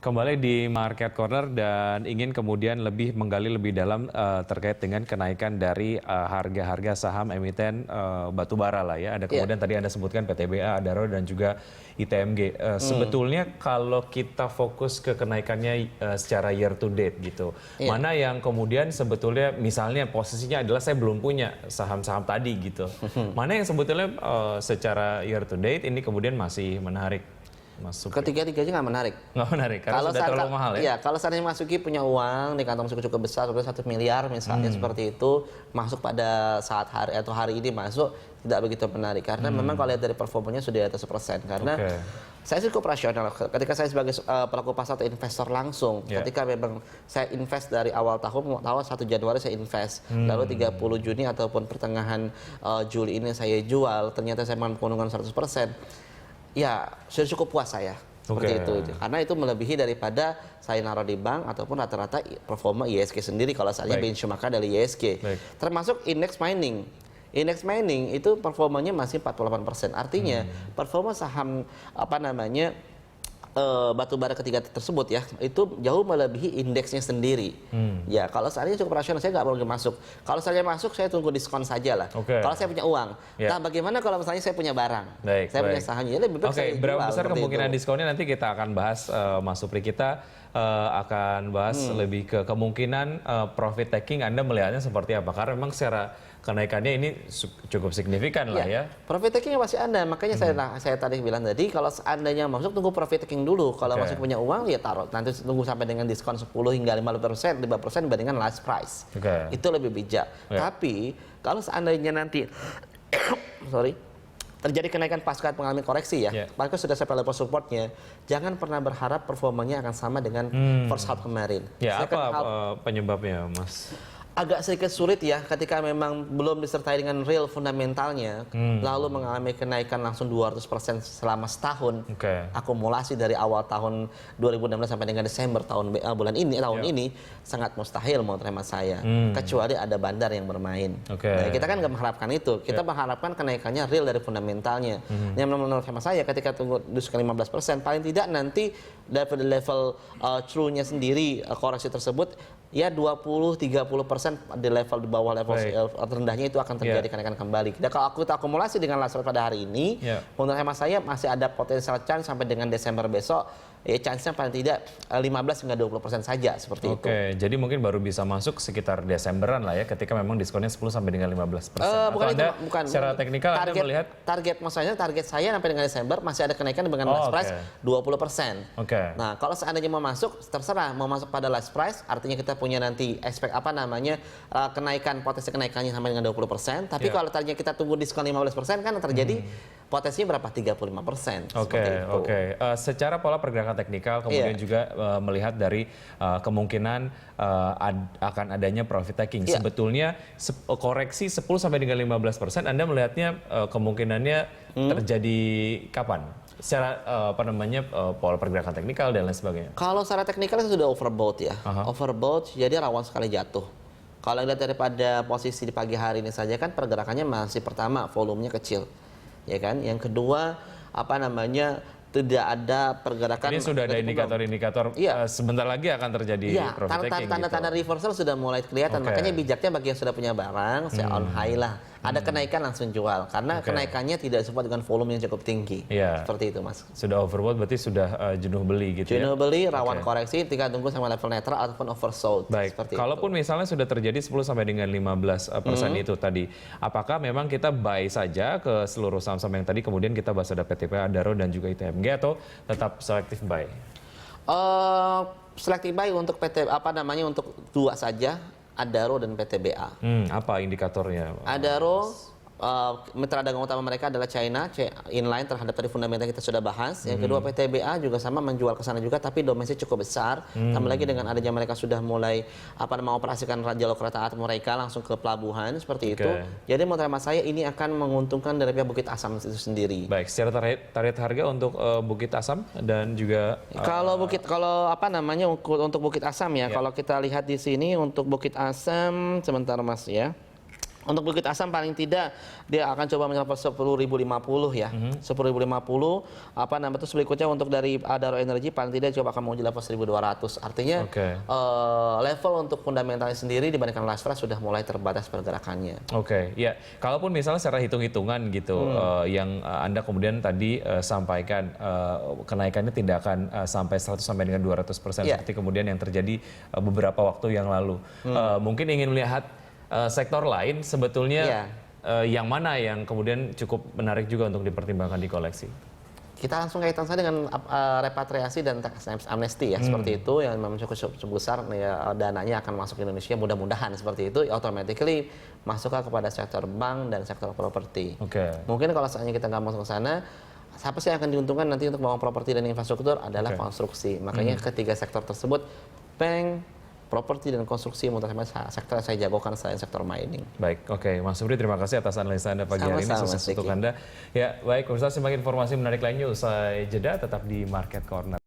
Kembali di Market Corner dan ingin kemudian lebih menggali lebih dalam terkait dengan kenaikan dari harga-harga saham emiten batubara lah ya. Ada kemudian tadi Anda sebutkan PTBA, Adaro dan juga ITMG. Sebetulnya kalau kita fokus ke kenaikannya secara year to date gitu, mana yang kemudian sebetulnya misalnya posisinya adalah saya belum punya saham-saham tadi gitu. Mana yang sebetulnya secara year to date ini kemudian masih menarik? Masuk Ketiga-tiganya nggak menarik. Nggak menarik, karena sudah terlalu mahal ya? Iya, kalau seandainya Masuki punya uang di kantong cukup besar, seperti 1 miliar misalnya seperti itu, masuk pada saat hari atau hari ini masuk, tidak begitu menarik. Karena memang kalau lihat dari performanya sudah di atas 1%. Karena saya cukup rasional. Ketika saya sebagai pelaku pasar atau investor langsung, ketika memang saya invest dari awal 1 Januari saya invest, lalu 30 Juni ataupun pertengahan Juli ini saya jual, ternyata saya mampu keuntungan 100%. Ya, sudah cukup puas saya seperti itu. Karena itu melebihi daripada saya naruh di bank ataupun rata-rata performa ISG sendiri kalau saya benchmark dari ISG. Termasuk index mining. Index mining itu performanya masih 48%. Artinya performa saham batubara ketiga tersebut ya itu jauh melebihi indeksnya sendiri. Ya kalau seandainya cukup rasional saya nggak perlu masuk. Kalau saya masuk saya tunggu diskon saja lah. Kalau saya punya uang. Nah bagaimana kalau misalnya saya punya barang, saya punya sahamnya, ya lebih baik saya jual. Berapa besar kemungkinan diskonnya nanti kita akan bahas. Mas Supri kita akan bahas lebih ke kemungkinan profit taking. Anda melihatnya seperti apa? Karena memang secara kenaikannya ini cukup signifikan lah ya. Profit taking masih ada, makanya saya tadi bilang tadi kalau seandainya masuk tunggu profit taking dulu. Kalau masih punya uang ya taruh, nanti tunggu sampai dengan diskon 10 hingga 5% dibandingkan last price. Itu lebih bijak. Tapi kalau seandainya nanti terjadi kenaikan pasca mengalami koreksi ya, pasca sudah sampai level supportnya, jangan pernah berharap performanya akan sama dengan first half kemarin. Ya, apa penyebabnya, Mas? Agak sedikit sulit ya ketika memang belum disertai dengan real fundamentalnya, lalu mengalami kenaikan langsung 200% selama setahun. Akumulasi dari awal tahun 2016 sampai dengan Desember bulan ini sangat mustahil menurut hemat saya, kecuali ada bandar yang bermain. Nah, kita kan nggak mengharapkan itu, kita mengharapkan kenaikannya real dari fundamentalnya. Yang menurut hemat saya ketika tunggu diskon 15%, paling tidak nanti dari level true-nya sendiri koreksi tersebut ya 20-30% di level di bawah level rendahnya itu akan terjadi kenaikan kembali. Dan kalau aku akumulasi dengan last rate pada hari ini, menurut hemat saya masih ada potensial chance sampai dengan Desember besok. Ya chance-nya paling tidak 15 hingga 20% saja seperti itu. Jadi mungkin baru bisa masuk sekitar Desemberan lah ya ketika memang diskonnya 10 sampai dengan 15%. Bukan secara teknikal Anda melihat target saya sampai dengan Desember masih ada kenaikan dengan last price 20%. Nah, kalau seandainya mau masuk terserah mau masuk pada last price artinya kita punya nanti potensi kenaikannya sampai dengan 20%, tapi kalau tadinya kita tunggu diskon 15% kan terjadi potensinya berapa? 35%. Secara pola pergerakan teknikal kemudian juga melihat dari kemungkinan akan adanya profit taking. Sebetulnya koreksi 10 sampai dengan 15% Anda melihatnya kemungkinannya terjadi kapan? Secara pola pergerakan teknikal dan lain sebagainya. Kalau secara teknikal itu sudah overbought ya. Overbought jadi rawan sekali jatuh. Kalau lihat daripada posisi di pagi hari ini saja kan pergerakannya masih pertama volumenya kecil. Ya kan? Yang kedua tidak ada pergerakan. Ini sudah ada indikator-indikator sebentar lagi akan terjadi profit taking. Tanda-tanda reversal sudah mulai kelihatan. Makanya bijaknya bagi yang sudah punya barang, saya on high lah. Ada kenaikan langsung jual karena kenaikannya tidak support dengan volume yang cukup tinggi. Seperti itu, Mas. Sudah overbought berarti sudah jenuh beli gitu jenuh beli, rawan koreksi, tinggal tunggu sama level netral ataupun oversold. Kalaupun misalnya sudah terjadi 10 sampai dengan 15% itu tadi, apakah memang kita buy saja ke seluruh saham-saham yang tadi kemudian kita bahas ada PTBA, Adaro dan juga ITMG atau tetap selective buy? Selective buy untuk untuk dua saja, Adaro dan PTBA. Apa indikatornya? Adaro, mitra dagang utama mereka adalah China, inline terhadap tadi fundamental kita sudah bahas. Yang kedua PTBA juga sama menjual ke sana juga, tapi domestik cukup besar. Tambah lagi dengan adanya mereka sudah mulai mengoperasikan jalur kereta api mereka langsung ke pelabuhan seperti itu. Jadi menurut hemat saya ini akan menguntungkan dari pihak Bukit Asam itu sendiri. Baik, secara target harga untuk Bukit Asam dan juga untuk Bukit Asam ya. Kalau kita lihat di sini untuk Bukit Asam sebentar Mas ya. Untuk Bukit Asam paling tidak dia akan coba mencapai 10.050 ya. 10.050 terus berikutnya untuk dari Adaro Energy paling tidak coba akan menguji level 1.200. Artinya level untuk fundamentalnya sendiri dibandingkan last price sudah mulai terbatas pergerakannya. Ya. Kalaupun misalnya secara hitung-hitungan gitu yang Anda kemudian tadi sampaikan kenaikannya tidak akan sampai 100 sampai dengan 200% seperti kemudian yang terjadi beberapa waktu yang lalu. Mungkin ingin melihat sektor lain sebetulnya yang mana yang kemudian cukup menarik juga untuk dipertimbangkan di koleksi? Kita langsung kaitan saja dengan repatriasi dan tax amnesty ya, seperti itu yang memang cukup besar ya, dananya akan masuk ke Indonesia, mudah-mudahan seperti itu, automatically masuk kepada sektor bank dan sektor properti. Mungkin kalau saatnya kita nggak masuk ke sana, siapa sih yang akan diuntungkan nanti untuk bangun properti dan infrastruktur adalah konstruksi. Makanya ketiga sektor tersebut, bank, properti dan konstruksi menurut saya sektor yang saya jagokan selain sektor mining. Baik, Mas Supri, terima kasih atas analisa Anda pagi hari ini, sukses untuk Anda. Ya, baik, pemirsa, simak informasi menarik lainnya usai jeda, tetap di Market Corner.